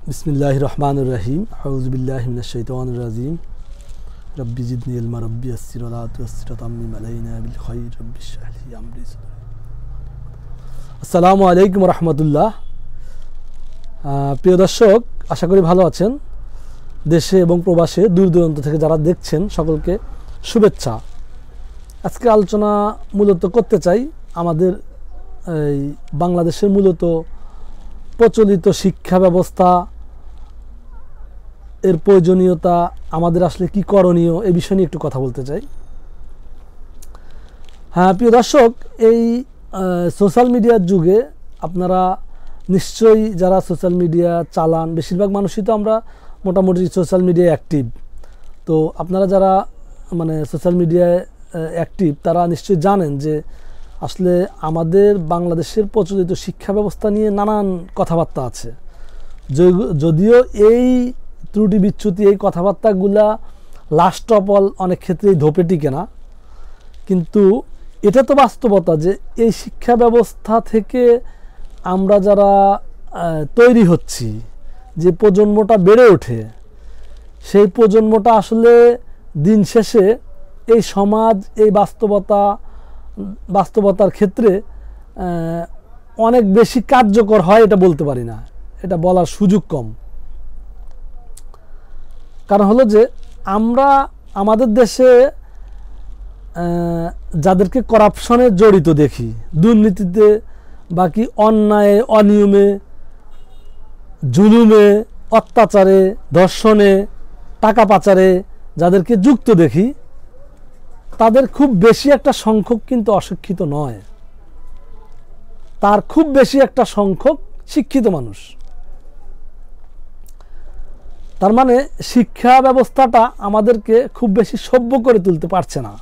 बिस्मिल्लाहिर रहमानिर रहीम अऊज़ु बिल्लाहि मिनश शैतानिर रजीम rabbi ज़िदनी इल्मा rabbi यस्सिर वला तुअस्सिर तम्मिम अलैना bill खैर रब्बि इश्रह ली अमरी। আসসালামু আলাইকুম ওয়া রাহমাতুল্লাহ। প্রিয় দর্শক, আশা করি ভালো আছেন। দেশে এবং প্রবাসে দূর দূরান্ত থেকে যারা দেখছেন সকলকে শুভেচ্ছা। আজকে আলোচনা মূলত করতে চাই আমাদের এই বাংলাদেশের মূলত প্রচলিত শিক্ষা ব্যবস্থা এর প্রয়োজনীয়তা, আমাদের আসলে কি করণীয় এই বিষয় নিয়ে একটু কথা বলতে চাই। হ্যাঁ প্রিয় দর্শক, এই সোশ্যাল মিডিয়ার যুগে আপনারা নিশ্চয়ই যারা সোশ্যাল মিডিয়া চালান, বেশিরভাগ মানুষই তো আমরা মোটামুটি সোশ্যাল মিডিয়ায় অ্যাক্টিভ। তো আপনারা যারা মানে সোশ্যাল মিডিয়ায় অ্যাক্টিভ তারা নিশ্চয়ই জানেন যে আসলে আমাদের বাংলাদেশের প্রচলিত শিক্ষা ব্যবস্থা নিয়ে নানান কথাবার্তা আছে। যদিও এই ত্রুটি বিচ্যুতি, এই কথাবার্তাগুলা লাস্ট অফ অল অনেক ক্ষেত্রেই ধোপে টিকে না, কিন্তু এটা তো বাস্তবতা যে এই শিক্ষা ব্যবস্থা থেকে আমরা যারা তৈরি হচ্ছি, যে প্রজন্মটা বেড়ে ওঠে, সেই প্রজন্মটা আসলে দিন শেষে এই সমাজ, এই বাস্তবতার ক্ষেত্রে অনেক বেশি কার্যকর হয় এটা বলতে পারি না, এটা বলার সুযোগ কম। কারণ হলো যে আমরা আমাদের দেশে যাদেরকে করাপশনে জড়িত দেখি, দুর্নীতিতে বাকি অন্যায়, অনিয়মে, জুলুমে, অত্যাচারে, ধর্ষণে, টাকা পাচারে যাদেরকে যুক্ত দেখি, তাদের খুব বেশি একটা সংখ্যক কিন্তু অশিক্ষিত নয়, তার খুব বেশি একটা সংখ্যক শিক্ষিত মানুষ। তার মানে শিক্ষা ব্যবস্থাটা আমাদেরকে খুব বেশি সভ্য করে তুলতে পারছে না,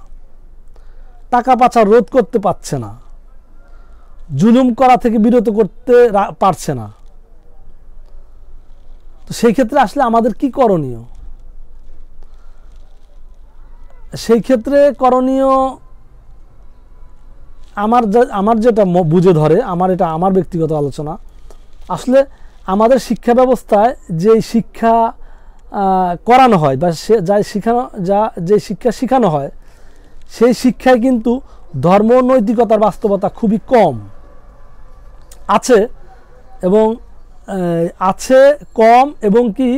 টাকা পাচার রোধ করতে পারছে না, জুলুম করা থেকে বিরত করতে পারছে না। তো সেই ক্ষেত্রে আসলে আমাদের কি করণীয়? সেই ক্ষেত্রে করণীয় আমার যেটা বুঝে ধরে, আমার ব্যক্তিগত আলোচনা, আসলে আমাদের শিক্ষা ব্যবস্থায় যে শিক্ষা করানো হয় বা যে শিক্ষা শেখানো হয়, সেই শিক্ষায় কিন্তু ধর্ম নৈতিকতার বাস্তবতা খুবই কম আছে, এবং কি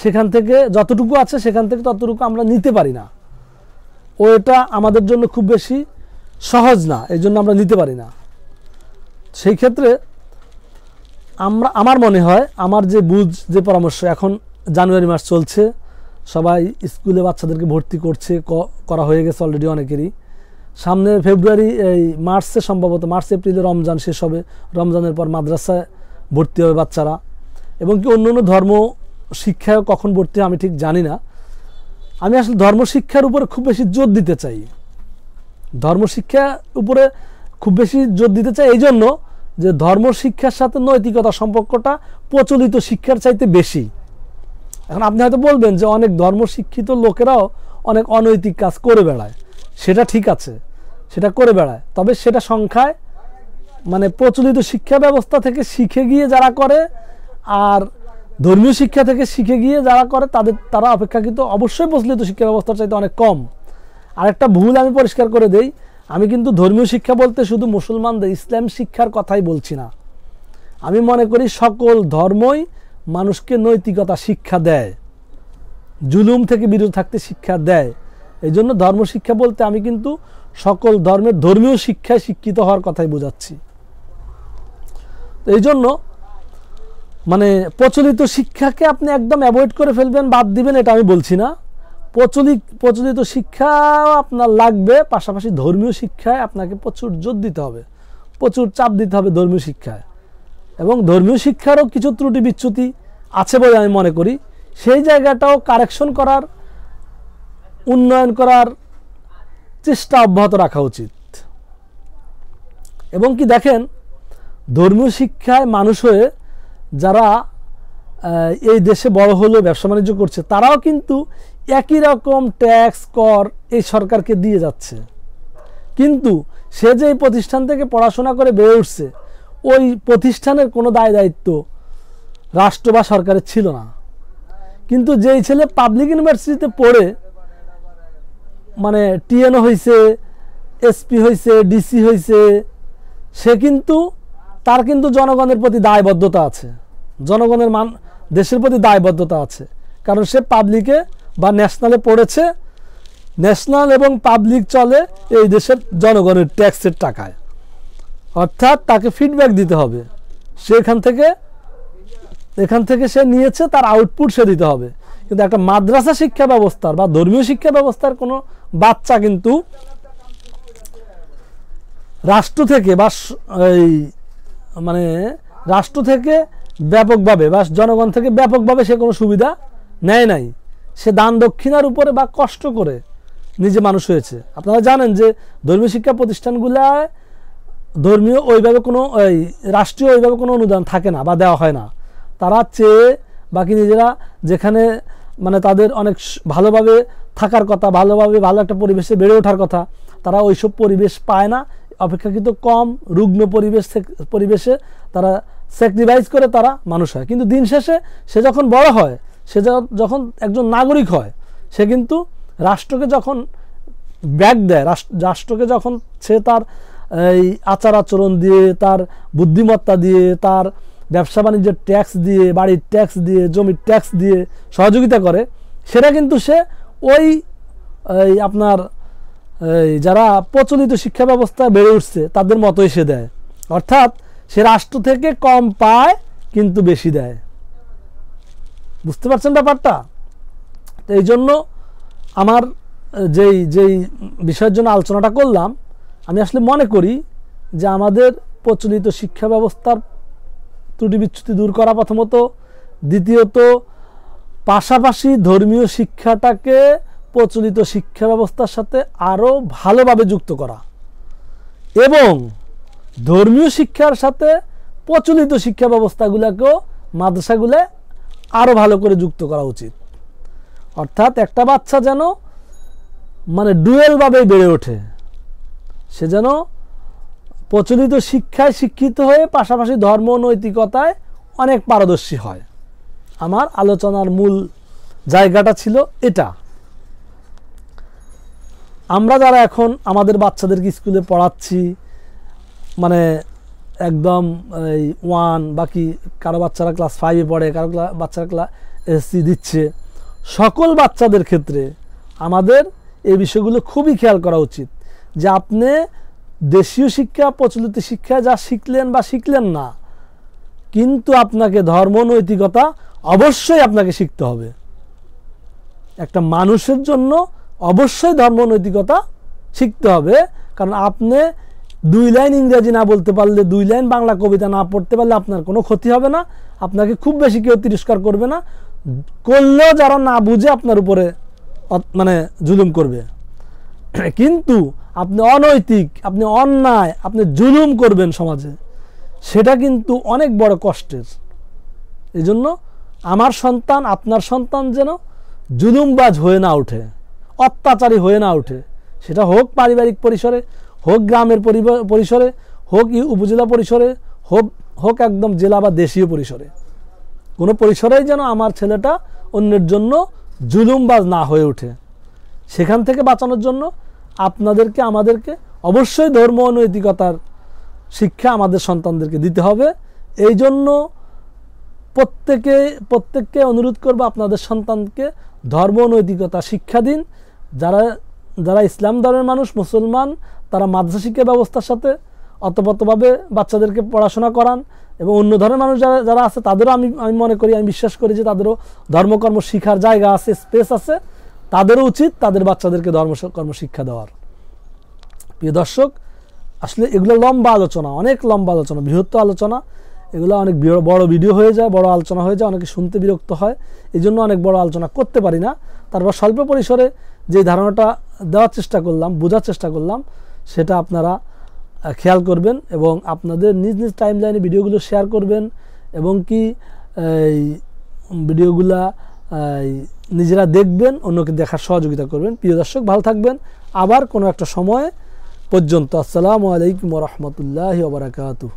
সেখান থেকে যতটুকু আছে সেখান থেকে ততটুকু আমরা নিতে পারি না, ও এটা আমাদের জন্য খুব বেশি সহজ না, এই জন্য আমরা নিতে পারি না। সেই ক্ষেত্রে আমার মনে হয়, আমার যে পরামর্শ, এখন জানুয়ারি মাস চলছে, সবাই স্কুলে বাচ্চাদেরকে ভর্তি করা হয়ে গেছে অলরেডি অনেকেরই। সামনে ফেব্রুয়ারি, এই মার্চে, সম্ভবত মার্চ এপ্রিলে রমজান শেষ হবে, রমজানের পর মাদ্রাসায় ভর্তি হবে বাচ্চারা, এবং কি অন্য অন্য ধর্ম শিক্ষায় কখন ভর্তি হবে আমি ঠিক জানি না। আমি আসলে ধর্মশিক্ষার উপরে খুব বেশি জোর দিতে চাই, ধর্মশিক্ষার উপরে খুব বেশি জোর দিতে চাই এই জন্য যে ধর্মশিক্ষার সাথে নৈতিকতার সম্পর্কটা প্রচলিত শিক্ষার চাইতে বেশি। এখন আপনি হয়তো বলবেন যে অনেক ধর্মশিক্ষিত লোকেরাও অনেক অনৈতিক কাজ করে বেড়ায়, সেটা ঠিক আছে, সেটা করে বেড়ায়, তবে সেটা সংখ্যায় মানে প্রচলিত শিক্ষা ব্যবস্থা থেকে শিখে গিয়ে যারা করে আর ধর্মীয় শিক্ষা থেকে শিখে গিয়ে যারা করে তারা অপেক্ষাকৃত অবশ্যই প্রচলিত শিক্ষা ব্যবস্থার চাইতে অনেক কম। আরেকটা ভুল আমি পরিষ্কার করে দেই, আমি কিন্তু ধর্মীয় শিক্ষা বলতে শুধু মুসলমানদের ইসলাম শিক্ষার কথাই বলছি না। আমি মনে করি সকল ধর্মই মানুষকে নৈতিকতা শিক্ষা দেয়, জুলুম থেকে বিরত থাকতে শিক্ষা দেয়। এই জন্য ধর্মশিক্ষা বলতে আমি কিন্তু সকল ধর্মের ধর্মীয় শিক্ষায় শিক্ষিত হওয়ার কথাই বোঝাচ্ছি। এই জন্য মানে প্রচলিত শিক্ষাকে আপনি একদম অ্যাভয়েড করে ফেলবেন, বাদ দিবেন, এটা আমি বলছি না। প্রচলিত শিক্ষা আপনার লাগবে, পাশাপাশি ধর্মীয় শিক্ষায় আপনাকে প্রচুর জোর দিতে হবে, প্রচুর চাপ দিতে হবে ধর্মীয় শিক্ষায়। এবং ধর্মীয় শিক্ষারও কিছু ত্রুটি বিচ্যুতি আছে বলে আমি মনে করি, সেই জায়গাটাও কারেকশন করার, উন্নয়ন করার চেষ্টা অব্যাহত রাখা উচিত। এবং কি দেখেন, ধর্মীয় শিক্ষায় মানুষ হয়ে যারা এই দেশে বড় হলেও ব্যবসা বাণিজ্য করছে, তারাও কিন্তু একই রকম ট্যাক্স, কর এই সরকারকে দিয়ে যাচ্ছে, কিন্তু সে যে এই প্রতিষ্ঠান থেকে পড়াশোনা করে বেড়ে উঠছে, ওই প্রতিষ্ঠানের কোনো দায় দায়িত্ব রাষ্ট্র বা সরকারের ছিল না। কিন্তু যেই ছেলে পাবলিক ইউনিভার্সিটিতে পড়ে মানে টিএনও হয়েছে, এসপি হয়েছে, ডিসি হয়েছে, সে কিন্তু তার কিন্তু জনগণের প্রতি দায়বদ্ধতা আছে, জনগণের দেশের প্রতি দায়বদ্ধতা আছে, কারণ সে পাবলিকে বা ন্যাশনালে পড়েছে। ন্যাশনাল এবং পাবলিক চলে এই দেশের জনগণের ট্যাক্সের টাকায়, অর্থাৎ তাকে ফিডব্যাক দিতে হবে। সে এখান থেকে সে নিয়েছে, তার আউটপুট সে দিতে হবে। কিন্তু একটা মাদ্রাসা শিক্ষা ব্যবস্থার বা ধর্মীয় শিক্ষা ব্যবস্থার কোনো বাচ্চা কিন্তু রাষ্ট্র থেকে বা এই মানে রাষ্ট্র থেকে ব্যাপকভাবে বা জনগণ থেকে ব্যাপকভাবে সে কোনো সুবিধা নেয় নাই। সে দান দক্ষিণার উপরে বা কষ্ট করে নিজে মানুষ হয়েছে। আপনারা জানেন যে ধর্মীয় শিক্ষা প্রতিষ্ঠানগুলায় ধর্মীয় ওইভাবে কোনো রাষ্ট্রীয় ওইভাবে কোনো অনুদান থাকে না বা দেওয়া হয় না। তারা চেয়ে বাকি নিজেরা যেখানে মানে তাদের অনেক ভালোভাবে থাকার কথা, ভালোভাবে ভালো একটা পরিবেশে বেড়ে ওঠার কথা, তারা ওইসব পরিবেশ পায় না। অপেক্ষাকৃত কম রুগ্ন পরিবেশে তারা স্যাক্রিফাইস করে তারা মানুষ হয়। কিন্তু দিন শেষে সে যখন বড় হয়, সে যখন একজন নাগরিক হয়, সে কিন্তু রাষ্ট্রকে যখন ব্যাক দেয়, রাষ্ট্রকে যখন সে তার এই আচার আচরণ দিয়ে, তার বুদ্ধিমত্তা দিয়ে, তার ব্যবসা বাণিজ্যের ট্যাক্স দিয়ে, বাড়ির ট্যাক্স দিয়ে, জমির ট্যাক্স দিয়ে সহযোগিতা করে, সেটা কিন্তু সে ওই আপনার যারা প্রচলিত শিক্ষা ব্যবস্থা বেড়ে উঠছে তাদের মতোই সে দেয়। অর্থাৎ সে রাষ্ট্র থেকে কম পায় কিন্তু বেশি দেয়। বুঝতে পারছেন ব্যাপারটা? তো এই জন্য আমার যেই বিষয়ের জন্য আলোচনাটা করলাম, আমি আসলে মনে করি যে আমাদের প্রচলিত শিক্ষা ব্যবস্থার ত্রুটি বিচ্যুতি দূর করা প্রথমত, দ্বিতীয়ত পাশাপাশি ধর্মীয় শিক্ষাটাকে প্রচলিত শিক্ষা ব্যবস্থার সাথে আরও ভালোভাবে যুক্ত করা এবং ধর্মীয় শিক্ষার সাথে প্রচলিত শিক্ষা ব্যবস্থাগুলোকেও মাদ্রাসাগুলো আরও ভালো করে যুক্ত করা উচিত। অর্থাৎ একটা বাচ্চা যেন মানে ডুয়েলভাবে বেড়ে ওঠে, সে যেন প্রচলিত শিক্ষায় শিক্ষিত হয়ে পাশাপাশি ধর্ম নৈতিকতায় অনেক পারদর্শী হয়। আমার আলোচনার মূল জায়গাটা ছিল এটা। আমরা যারা এখন আমাদের বাচ্চাদেরকে স্কুলে পড়াচ্ছি, মানে একদম এই 1 বাকি কারো বাচ্চারা ক্লাস 5-এ পড়ে, কারো বাচ্চারা ক্লাস এসসি দিচ্ছে, সকল বাচ্চাদের ক্ষেত্রে আমাদের এই বিষয়গুলো খুবই খেয়াল করা উচিত যে আপনি দেশীয় শিক্ষা, প্রচলিত শিক্ষা যা শিখলেন বা শিখলেন না, কিন্তু আপনাকে ধর্ম নৈতিকতা অবশ্যই আপনাকে শিখতে হবে। একটা মানুষের জন্য অবশ্যই ধর্ম নৈতিকতা শিখতে হবে, কারণ আপনি 2 লাইন ইংরেজি না বলতে পারলে, 2 লাইন বাংলা কবিতা না পড়তে পারলে আপনার কোনো ক্ষতি হবে না, আপনাকে খুব বেশি কেউ তিরস্কার করবে না, করলেও যারা না বুঝে আপনার উপরে মানে জুলুম করবে। কিন্তু আপনি অনৈতিক, আপনি অন্যায়, আপনি জুলুম করবেন সমাজে, সেটা কিন্তু অনেক বড় কষ্টের। এই জন্য আমার সন্তান, আপনার সন্তান যেন জুলুমবাজ হয়ে না ওঠে, অত্যাচারী হয়ে না ওঠে, সেটা হোক পারিবারিক পরিসরে, হোক গ্রামের পরিসরে, হোক উপজেলা পরিসরে, হোক একদম জেলা বা দেশীয় পরিসরে, কোনো পরিসরেই যেন আমার ছেলেটা অন্যের জন্য জুলুমবাজ না হয়ে ওঠে। সেখান থেকে বাঁচানোর জন্য আপনাদেরকে, আমাদেরকে অবশ্যই ধর্ম ও নৈতিকতার শিক্ষা আমাদের সন্তানদেরকে দিতে হবে। এই জন্য প্রত্যেককে অনুরোধ করব, আপনাদের সন্তানকে ধর্ম ও নৈতিকতা শিক্ষা দিন। যারা ইসলাম ধর্মের মানুষ, মুসলমান, তারা মাদ্রাসা শিক্ষা ব্যবস্থার সাথে অতপ্রতভাবে বাচ্চাদেরকে পড়াশোনা করান, এবং অন্য ধর্মের মানুষ যারা আছে তাদেরও আমি মনে করি, আমি বিশ্বাস করি যে তাদেরও ধর্মকর্ম শিখার জায়গা আছে, স্পেস আছে, তাদেরও উচিত তাদের বাচ্চাদেরকে ধর্মকর্ম শিক্ষা দেওয়ার। প্রিয় দর্শক, আসলে এগুলো লম্বা আলোচনা, অনেক লম্বা আলোচনা, বৃহত্তর আলোচনা, এগুলো অনেক বড় ভিডিও হয়ে যায়, বড় আলোচনা হয়ে যায়, অনেকে শুনতে বিরক্ত হয়, এই জন্য অনেক বড় আলোচনা করতে পারি না। তারপর স্বল্প পরিসরে যে ধারণাটা দেওয়ার চেষ্টা করলাম, বোঝার চেষ্টা করলাম, সেটা আপনারা খেয়াল করবেন এবং আপনাদের নিজ নিজ টাইমলাইনে ভিডিওগুলো শেয়ার করবেন, এবং কি এই ভিডিওগুলা নিজেরা দেখবেন, অন্যকে দেখার সহযোগিতা করবেন। প্রিয় দর্শক, ভালো থাকবেন। আবার কোনো একটা সময় পর্যন্ত আসসালামু আলাইকুম ওয়া রাহমাতুল্লাহি ওয়া বারাকাতুহু।